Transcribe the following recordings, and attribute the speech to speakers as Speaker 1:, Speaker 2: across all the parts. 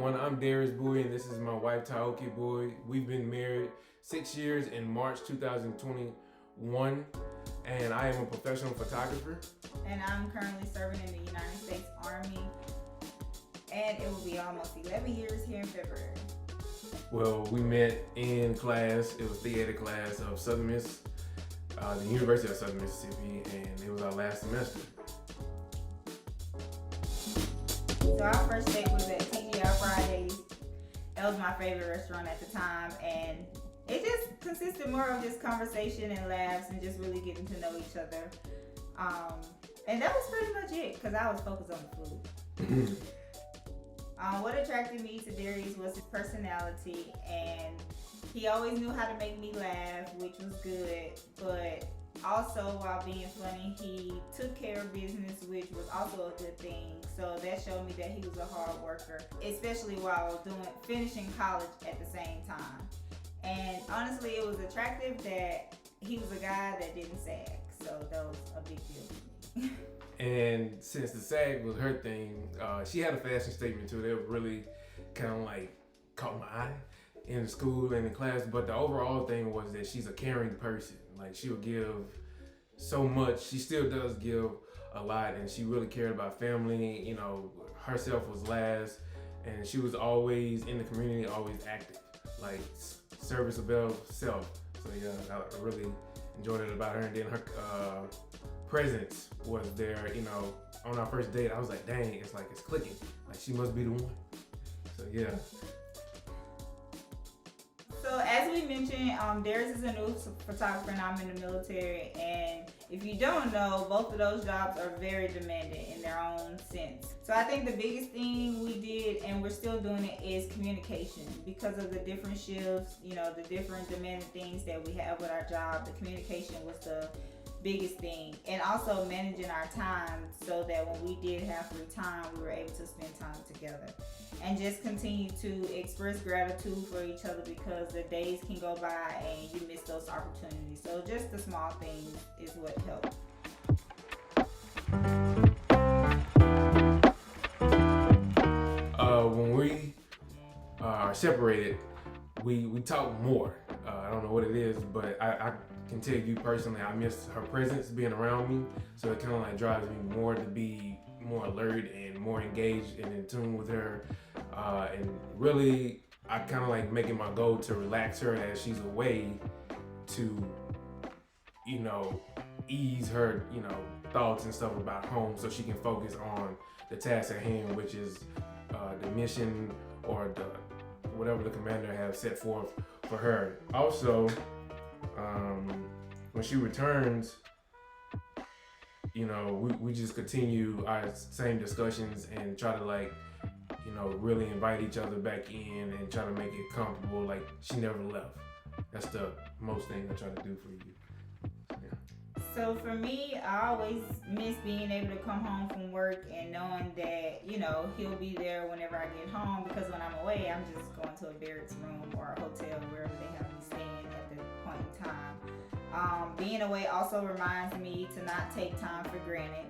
Speaker 1: everyone. I'm Darius Bowie, and this is my wife, Tyokia Bowie. We've been married 6 years in March 2021, and I am a professional photographer.
Speaker 2: And I'm currently serving in the United States Army, and it will be almost 11 years here in February.
Speaker 1: Well, we met in class. It was theater class of Southern Miss, the University of Southern Mississippi, and it was our last semester.
Speaker 2: So our first date was at TGI Fridays. That was my favorite restaurant at the time, and it just consisted more of just conversation and laughs and just really getting to know each other. And that was pretty much it, because I was focused on the food. What attracted me to Darius was his personality, and he always knew how to make me laugh, which was good, but also while being funny, he took care of business, which was also a good thing. So that showed me that he was a hard worker, especially while finishing college at the same time. And honestly, it was attractive that he was a guy that didn't sag, so that was a big deal for me.
Speaker 1: And since the SAG was her thing, she had a fashion statement too. That really kind of like caught my eye in school and in class. But the overall thing was that she's a caring person. Like, she'll give so much. She still does give a lot, and she really cared about family. You know, herself was last, and she was always in the community, always active, like service above self. So yeah, I really enjoyed it about her. And then her presence was there. You know, on our first date, I was like, dang, it's like it's clicking. Like, she must be the one. So yeah.
Speaker 2: So as we mentioned, Darius is a new photographer and I'm in the military, and if you don't know, both of those jobs are very demanding in their own sense. So I think the biggest thing we did, and we're still doing it, is communication. Because of the different shifts, you know, the different demanding things that we have with our job, the communication was the biggest thing. And also managing our time so that when we did have free time, we were able to spend time together. And just continue to express gratitude for each other, because the days can go by and you miss those opportunities. So just the small things is what helped.
Speaker 1: When we are separated, we talk more. I don't know what it is, but I can tell you personally, I miss her presence, being around me. So it kind of like drives me more to be more alert and more engaged and in tune with her. And really, I kind of like making my goal to relax her as she's away, to, you know, ease her, you know, thoughts and stuff about home, so she can focus on the task at hand, which is the mission or whatever the commander has set forth for her. Also, when she returns, you know, we just continue our same discussions and try to, like, you know, really invite each other back in and try to make it comfortable, like she never left. That's the most thing I try to do for you. Yeah.
Speaker 2: So for me, I always miss being able to come home from work and knowing that, you know, he'll be there whenever I get home, because when I'm away, I'm just going to a barracks room or a hotel, wherever they have me staying at the point in time. Being away also reminds me to not take time for granted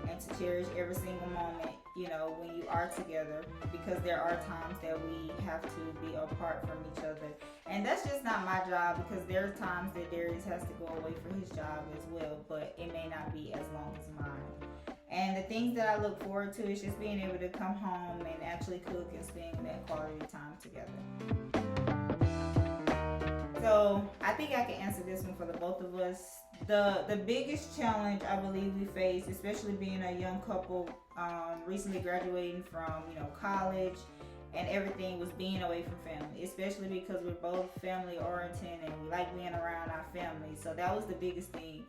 Speaker 2: and to cherish every single moment, you know, when you are together, because there are times that we have to be apart from each other. And that's just not my job, because there are times that Darius has to go away for his job as well, but it may not be as long as mine. And the things that I look forward to is just being able to come home and actually cook and spend that quality time together. So I think I can answer this one for the both of us. The biggest challenge I believe we face, especially being a young couple, recently graduating from, you know, college and everything, was being away from family, especially because we're both family oriented and we like being around our family. So that was the biggest thing,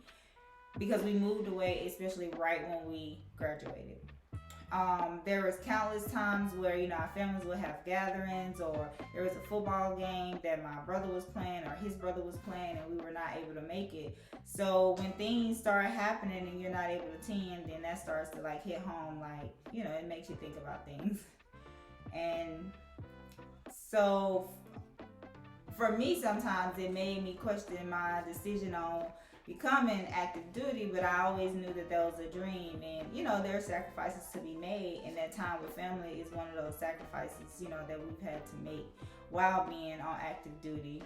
Speaker 2: because we moved away, especially right when we graduated. There was countless times where, you know, our families would have gatherings, or there was a football game that my brother was playing or his brother was playing and we were not able to make it. So when things start happening and you're not able to attend, then that starts to like hit home, like, you know, it makes you think about things. And so for me, sometimes it made me question my decision on becoming active duty, but I always knew that was a dream. And there are sacrifices to be made, and that time with family is one of those sacrifices that we've had to make while being on active duty.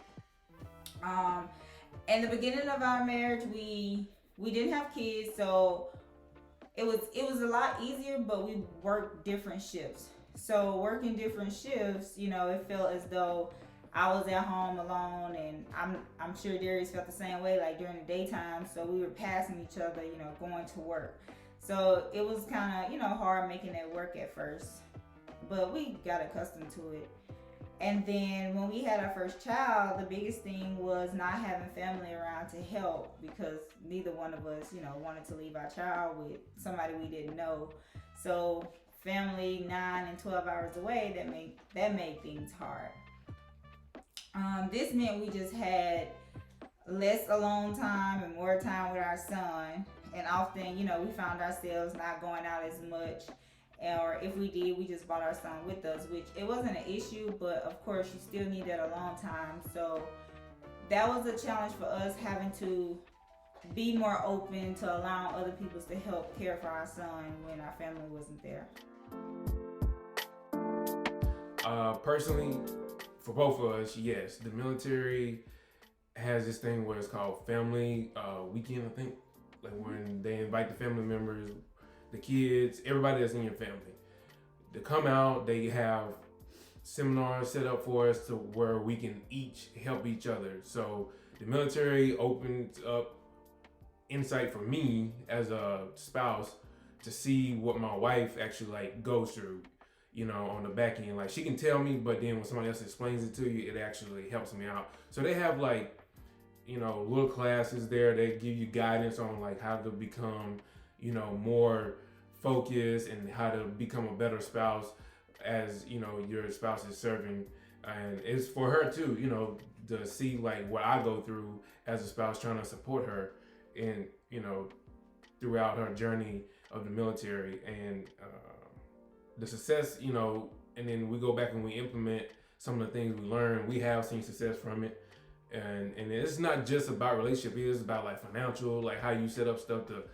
Speaker 2: In the beginning of our marriage, we didn't have kids, so it was a lot easier, but we worked different shifts. So working different shifts, it felt as though I was at home alone, and I'm sure Darius felt the same way, like during the daytime. So we were passing each other, going to work. So it was kind of, hard making that work at first, but we got accustomed to it. And then when we had our first child, the biggest thing was not having family around to help, because neither one of us, wanted to leave our child with somebody we didn't know. So family 9 and 12 hours away, that made things hard. This meant we just had less alone time and more time with our son. And often, we found ourselves not going out as much. Or if we did, we just brought our son with us, which it wasn't an issue, but of course you still need that alone time. So that was a challenge for us, having to be more open to allowing other people to help care for our son when our family wasn't there.
Speaker 1: Personally, for both of us, yes, the military has this thing where it's called family weekend, I think, like when they invite the family members, the kids, everybody that's in your family to come out. They have seminars set up for us to where we can each help each other. So the military opens up insight for me as a spouse to see what my wife actually goes through, on the back end. Like, she can tell me, but then when somebody else explains it to you, it actually helps me out. So they have little classes there that give you guidance on how to become more focused and how to become a better spouse as your spouse is serving. And it's for her too, to see what I go through as a spouse, trying to support her in throughout her journey of the military. And the success, and then we go back and we implement some of the things we learn. We have seen success from it. And it's not just about relationship, it is about financial, how you set up stuff to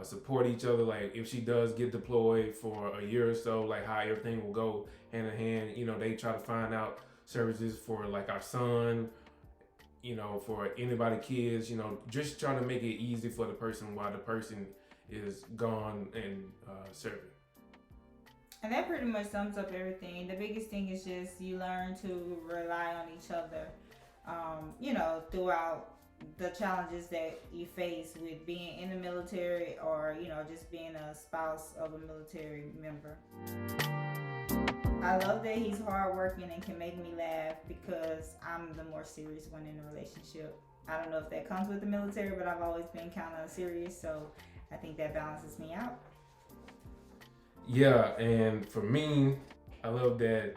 Speaker 1: support each other. Like, if she does get deployed for a year or so, how everything will go hand in hand. They try to find out services for our son, for anybody kids, just trying to make it easy for the person while the person is gone and serving.
Speaker 2: And that pretty much sums up everything. The biggest thing is just you learn to rely on each other, throughout the challenges that you face with being in the military, or just being a spouse of a military member. I love that he's hardworking and can make me laugh, because I'm the more serious one in the relationship. I don't know if that comes with the military, but I've always been kind of serious, so I think that balances me out.
Speaker 1: Yeah, and for me, I love that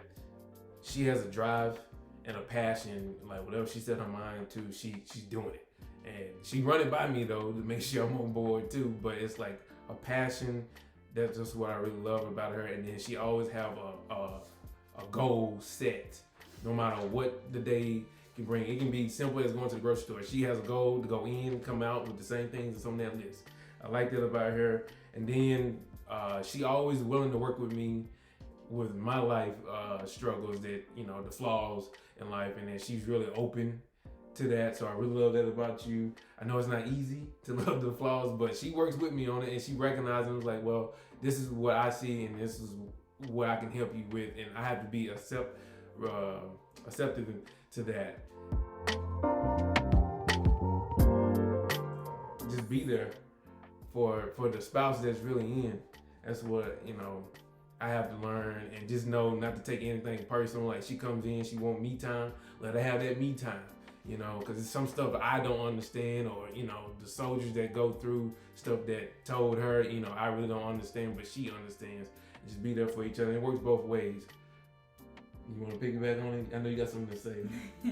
Speaker 1: she has a drive and a passion. Whatever she set her mind to, she's doing it. And she run it by me though, to make sure I'm on board too. But it's a passion. That's just what I really love about her. And then she always have a goal set, no matter what the day can bring. It can be simple as going to the grocery store. She has a goal to go in, come out with the same things that's on that list. I like that about her. And then she always willing to work with me with my life struggles, that the flaws in life, and then she's really open to that. So I really love that about you. I know it's not easy to love the flaws, but she works with me on it, and she recognizes well, this is what I see, and this is what I can help you with, and I have to be accepting to that. Just be there for the spouse that's really in. That's what I have to learn, and just know not to take anything personal. She comes in, she want me time, let her have that me time, because it's some stuff I don't understand, or the soldiers that go through stuff that told her, I really don't understand, but she understands. Just be there for each other. It works both ways. You want to piggyback on it? I know you got something to say.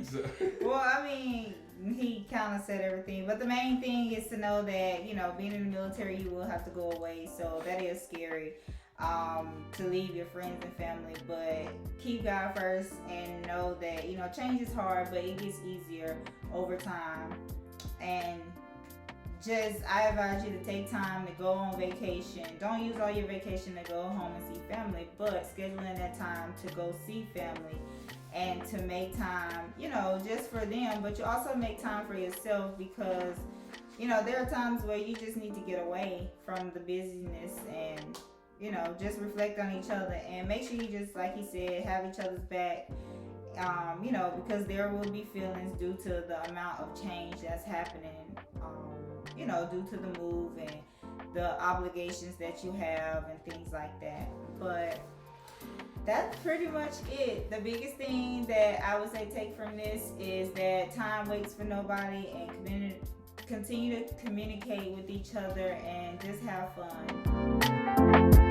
Speaker 1: So.
Speaker 2: Well, I mean, he kind of said everything, but the main thing is to know that being in the military, you will have to go away, so that is scary. To leave your friends and family, but keep God first and know that change is hard, but it gets easier over time. And I advise you to take time to go on vacation. Don't use all your vacation to go home and see family, but scheduling that time to go see family and to make time, just for them, but you also make time for yourself because, there are times where you just need to get away from the busyness and, just reflect on each other and make sure you just, like he said, have each other's back. Because there will be feelings due to the amount of change that's happening, due to the move and the obligations that you have and things like that. But that's pretty much it. The biggest thing that I would say take from this is that time waits for nobody, and continue to communicate with each other and just have fun.